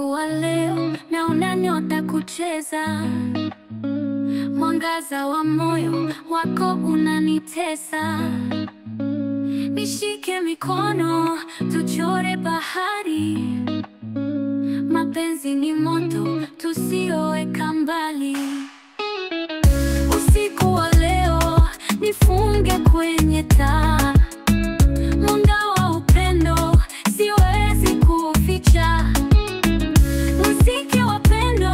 Usiku wa leo naona nyota kucheza, mwangaza wa moyo wako unanitesa. Nishike mikono tuchore bahari, mapenzi ni moto tusioweka mbali. Usiku wa leo nifunge kwenye taa, mwanga wa upendo siwezi kuficha. Muziki wa pendo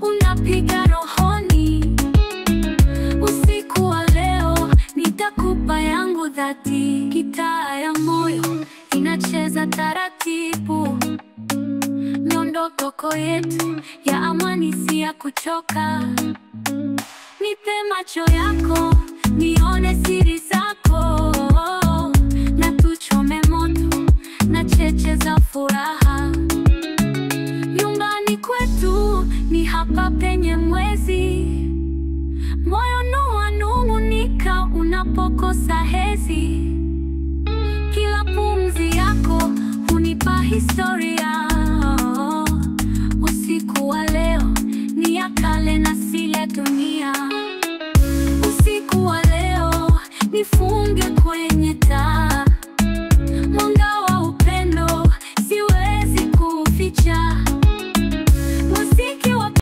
unapiga rohoni. Usiku wa leo nitakupa yangu dhati, gitaa ya moyo inacheza taratibu. Miondoko yetu ya amani si ya kuchoka. Nipe macho yako nione siri zako, na tuchome moto na cheche za furaha. Nyumbani kwetu ni hapa penye mwezi, moyo wanung'unika unapokosa hezi. Kila pumzi yako hunipa historia. Usiku wa leo ni ya kale na si ya dunia. Usiku wa leo nifunge kwenye taa.